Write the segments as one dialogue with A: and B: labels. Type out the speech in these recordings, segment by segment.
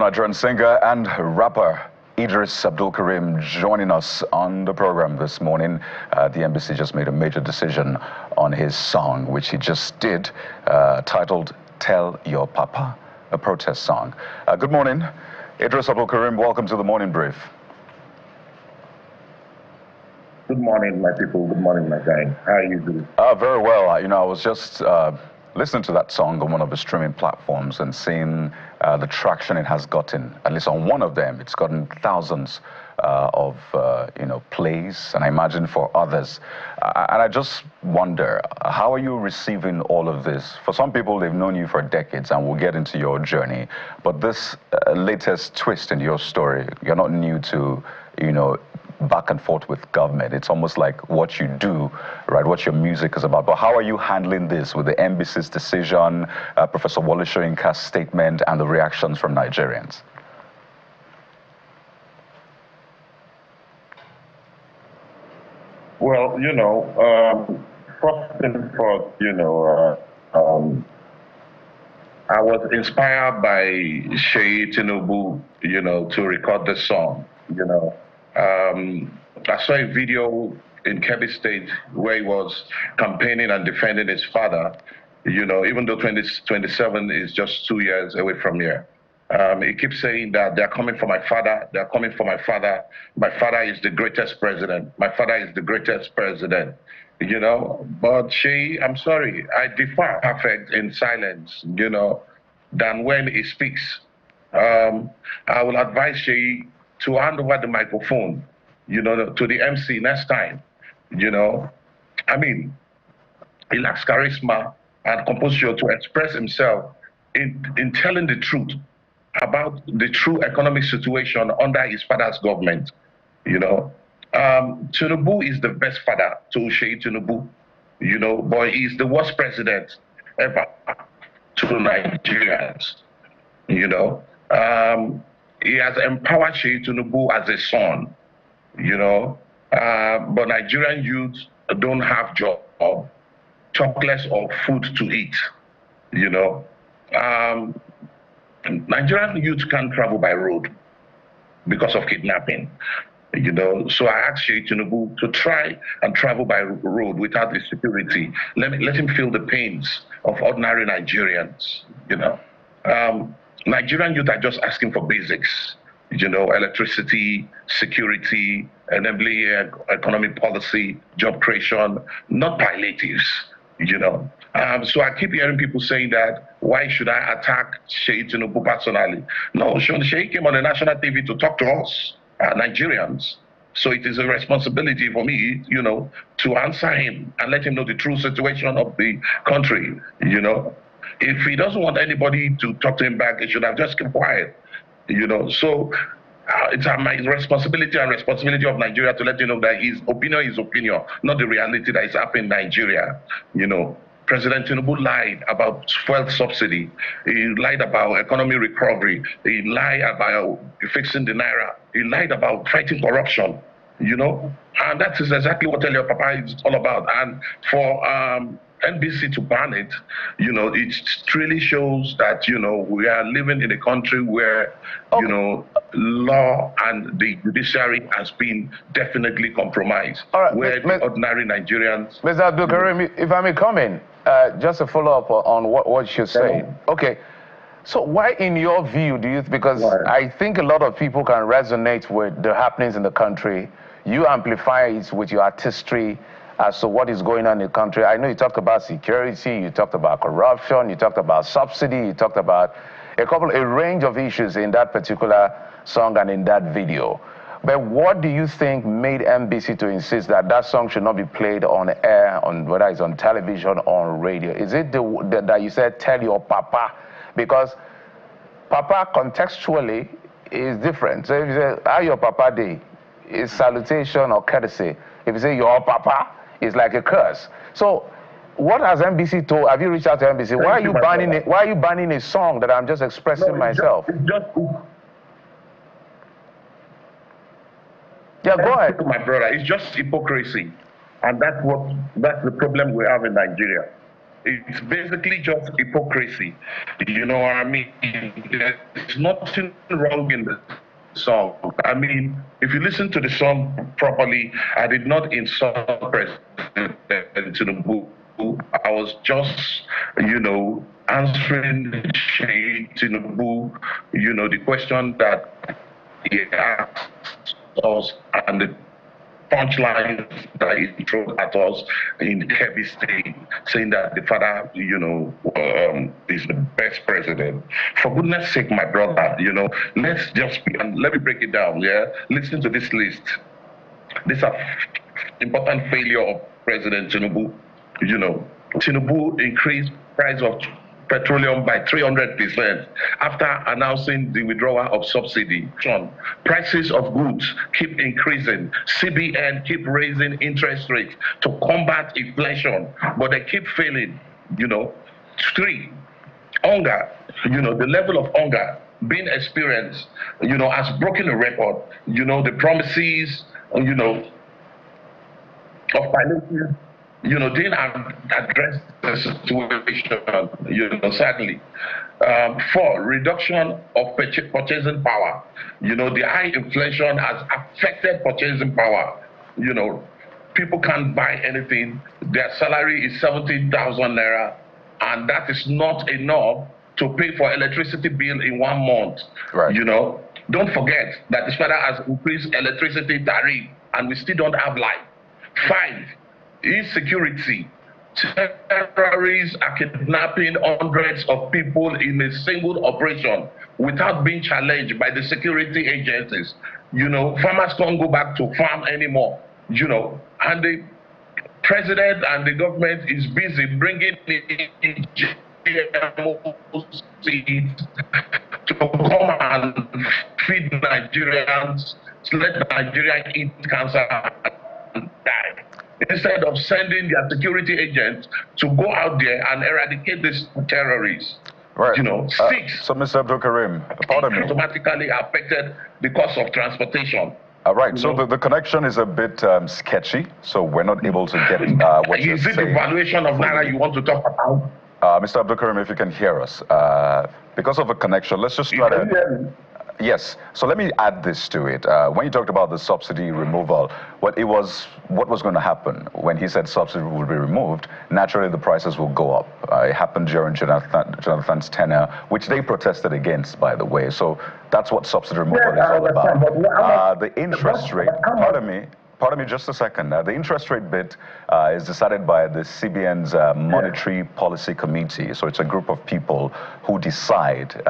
A: Nigerian singer and rapper Eedris Abdulkareem joining us on the program this morning. The embassy just made a major decision on his song, which he just did, titled Tell Your Papa, a protest song. Good morning, Eedris Abdulkareem. Welcome to the Morning Brief.
B: Good morning, my people. Good morning, my guy. How are you doing?
A: Very well. I was just listening to that song on one of the streaming platforms and seeing the traction it has gotten. At least on one of them, it's gotten thousands of plays, and I imagine for others. And I just wonder, how are you receiving all of this? For some people, they've known you for decades, and we'll get into your journey. But this latest twist in your story, you're not new to, back and forth with government. It's almost like what you do, right? What your music is about. But how are you handling this with the embassy's decision, Professor Wole Soyinka's statement, and the reactions from Nigerians?
B: Well, first and foremost, I was inspired by Seyi Tinubu, to record this song, I saw a video in Kebbi State where he was campaigning and defending his father, even though 2027 is just 2 years away from here. He keeps saying that they're coming for my father, they're coming for my father. My father is the greatest president. My father is the greatest president, But Seyi, I'm sorry, I defer perfect in silence, than when he speaks. I will advise Seyi to hand over the microphone, to the MC next time, he lacks charisma and composure to express himself in telling the truth about the true economic situation under his father's government, Tinubu is the best father to Seyi Tinubu, but he's the worst president ever to Nigerians, He has empowered Seyi Tinubu as a son, but Nigerian youth don't have job, chocolates or food to eat, Nigerian youth can't travel by road because of kidnapping, So I asked Seyi Tinubu to try and travel by road without the security. Let him feel the pains of ordinary Nigerians, Nigerian youth are just asking for basics, electricity, security, enabling economic policy, job creation, not palliatives, So I keep hearing people saying that, why should I attack Seyi Tinubu personally? No, Seyi came on the national TV to talk to us, Nigerians. So it is a responsibility for me, to answer him and let him know the true situation of the country, If he doesn't want anybody to talk to him back, he should have just kept quiet, So it's my responsibility and responsibility of Nigeria to let you know that his opinion is opinion, not the reality that is happening in Nigeria, President Tinubu lied about fuel subsidy. He lied about economic recovery. He lied about fixing the naira. He lied about fighting corruption, And that is exactly what Tell Your Papa is all about. And for NBC to ban it, it really shows that, we are living in a country where, law and the judiciary has been definitely compromised.
C: All right,
B: where the ordinary Nigerians...
C: Mr. Abdulkareem, if I may come in, just a follow-up on what you said. Okay, so why, in your view, do you... Because I think a lot of people can resonate with the happenings in the country. You amplify it with your artistry as to what is going on in the country. I know you talked about security, you talked about corruption, you talked about subsidy, you talked about a range of issues in that particular song and in that video. But what do you think made NBC to insist that that song should not be played on air, whether it's on television or on radio? Is it that you said, tell your papa? Because papa contextually is different. So if you say, how your papa day, is salutation or courtesy. If you say your papa, it's like a curse. So what has NBC told? Have you reached out to NBC? Why are you banning it? Why are you banning a song that I'm just expressing myself? Yeah, go ahead.
B: My brother, it's just hypocrisy. And that's the problem we have in Nigeria. It's basically just hypocrisy. You know what I mean? There's nothing wrong in the song. I mean, if you listen to the song properly, I did not insult President Tinubu. I was just, answering Seyi Tinubu, the question that he asked us and the punchline that he threw at us in heavy state, saying that the father, is the best president. For goodness sake, my brother, let's just let me break it down. Yeah, listen to this list. These are important failure of President Tinubu. Tinubu increased price of petroleum by 300% after announcing the withdrawal of subsidy. Prices of goods keep increasing. CBN keep raising interest rates to combat inflation, but they keep failing. 3, hunger. The level of hunger being experienced, has broken a record. The promises, of palliative, didn't address the situation, sadly. 4, reduction of purchasing power. The high inflation has affected purchasing power. People can't buy anything. Their salary is 17,000 naira, and that is not enough to pay for electricity bill in 1 month.
A: Right.
B: Don't forget that this father has increased electricity tariff, and we still don't have light. 5, insecurity. Terrorists are kidnapping hundreds of people in a single operation without being challenged by the security agencies. Farmers can't go back to farm anymore. And the president and the government is busy bringing in GMO seeds to come and feed Nigerians, let Nigeria eat cancer and die, instead of sending their security agents to go out there and eradicate these terrorists.
A: Right.
B: 6.
A: So, Mr. Abdulkareem, pardon me.
B: Automatically affected the cost of transportation.
A: All right. So the connection is a bit sketchy, so we're not able to get what you're saying.
B: Is it the valuation of Naira you want to talk about?
A: Mr. Abdulkareem, if you can hear us, because of a connection, let's just try to... Yes. So let me add this to it. When you talked about the subsidy removal, what was going to happen when he said subsidy will be removed, naturally the prices will go up. It happened during Jonathan's tenure, which they protested against, by the way. So that's what subsidy removal is all about. The interest rate, pardon me just a second. The interest rate bit is decided by the CBN's Monetary Policy Committee. So it's a group of people who decide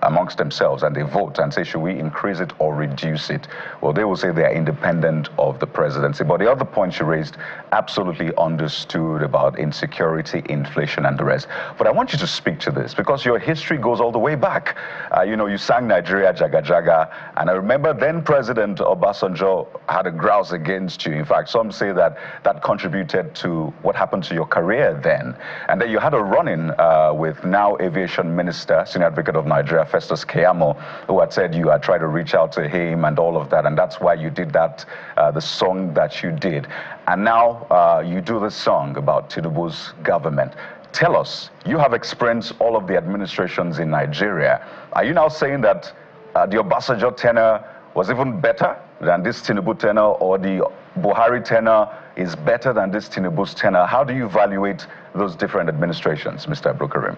A: amongst themselves, and they vote and say, should we increase it or reduce it? Well, they will say they are independent of the presidency. But the other points you raised, absolutely understood about insecurity, inflation, and the rest. But I want you to speak to this because your history goes all the way back. You sang Nigeria Jaga Jaga, and I remember then President Obasanjo had a grouse against you. In fact, some say that that contributed to what happened to your career then. And then you had a run-in with now Aviation Minister, Senior Advocate of Nigeria, Festus Keyamo, who had said you had tried to reach out to him and all of that, and that's why you did that, the song that you did. And now you do this song about Tinubu's government. Tell us, you have experienced all of the administrations in Nigeria. Are you now saying that the Obasanjo tenure was even better than this Tinubu tenure, or the Buhari tenure is better than this Tinubu's tenure? How do you evaluate those different administrations, Mr. Abdulkareem?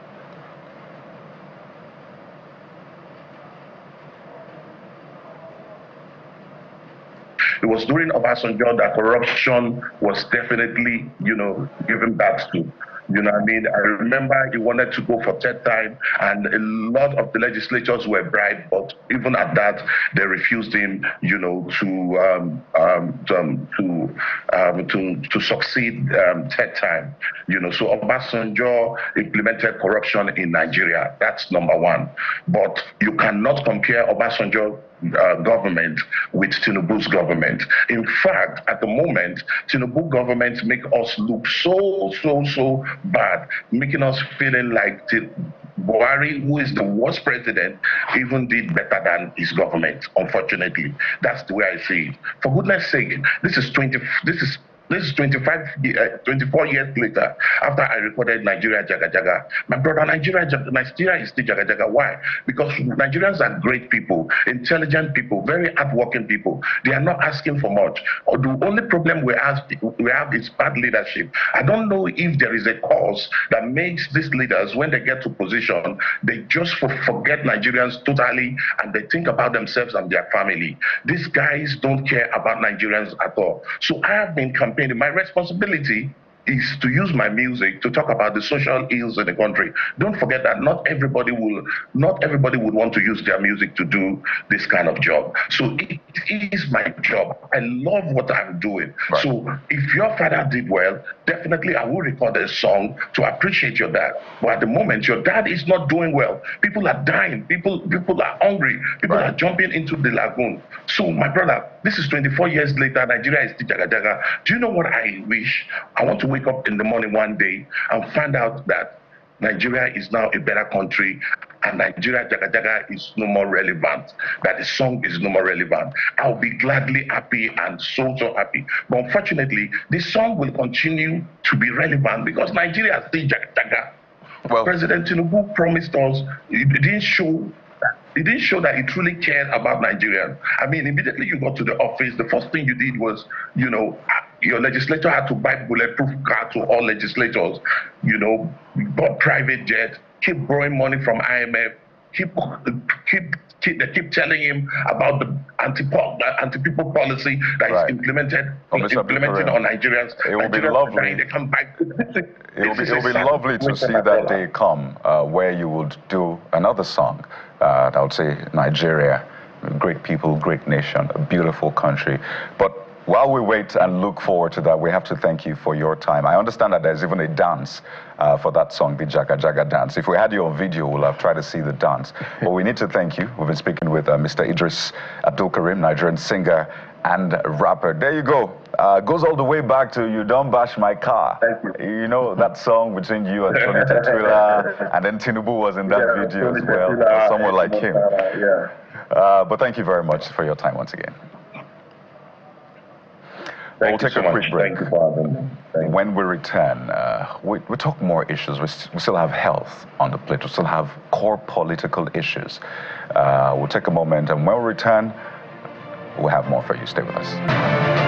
B: It was during Obasanjo that corruption was definitely, given back to. I remember he wanted to go for third time, and a lot of the legislators were bribed, but even at that, they refused him, to succeed third time. So Obasanjo implemented corruption in Nigeria. That's number one. But you cannot compare Obasanjo government with Tinubu's government. In fact, at the moment, Tinubu government make us look so bad, making us feeling like Buhari, who is the worst president, even did better than his government. Unfortunately, that's the way I see it. For goodness sake, this is This is 24 years later, after I recorded Nigeria Jaga Jaga. My brother, Nigeria is still Jaga Jaga. Why? Because Nigerians are great people, intelligent people, very hardworking people. They are not asking for much. The only problem we have is bad leadership. I don't know if there is a cause that makes these leaders, when they get to position, they just forget Nigerians totally, and they think about themselves and their family. These guys don't care about Nigerians at all. So I have been campaigning. My responsibility is to use my music to talk about the social ills in the country. Don't forget that not everybody would want to use their music to do this kind of job. So it is my job. I love what I'm doing.
A: Right.
B: So if your father did well, definitely I will record a song to appreciate your dad. But at the moment, your dad is not doing well. People are dying. People are hungry. People are jumping into the lagoon. So my brother, this is 24 years later. Nigeria is still Jaga Jaga. Do you know what I wish? I want to wake up in the morning one day and find out that Nigeria is now a better country and Nigeria Jaga Jaga is no more relevant, that the song is no more relevant. I'll be gladly happy and so happy. But unfortunately, this song will continue to be relevant because Nigeria is still Jaga Jaga. Well, President Tinubu promised us, he didn't show that he truly cared about Nigerians. I mean, immediately you got to the office, the first thing you did was, your legislature had to buy bulletproof car to all legislators, bought private jet, keep borrowing money from IMF, they keep telling him about the anti-people policy that is implemented on Nigerians.
A: It will be lovely.
B: They come back.
A: It will be lovely to see that day come where you would do another song. I would say Nigeria, great people, great nation, a beautiful country. But while we wait and look forward to that, we have to thank you for your time. I understand that there's even a dance for that song, the Jaga Jaga dance. If we had you on video, we'll have tried to see the dance. But we need to thank you. We've been speaking with Mr. Eedris Abdulkareem, Nigerian singer and rapper. There you go. Goes all the way back to You Don't Bash My Car.
B: Thank you.
A: You know, that song between you and Tony Tetwila, and then Tinubu was in that video as well. Someone like him. But thank you very much for your time once again. We'll take a quick break.
B: Thank you for having me.
A: When we return, we talk more issues. We still have health on the plate. We still have core political issues. We'll take a moment, and when we return, we'll have more for you. Stay with us.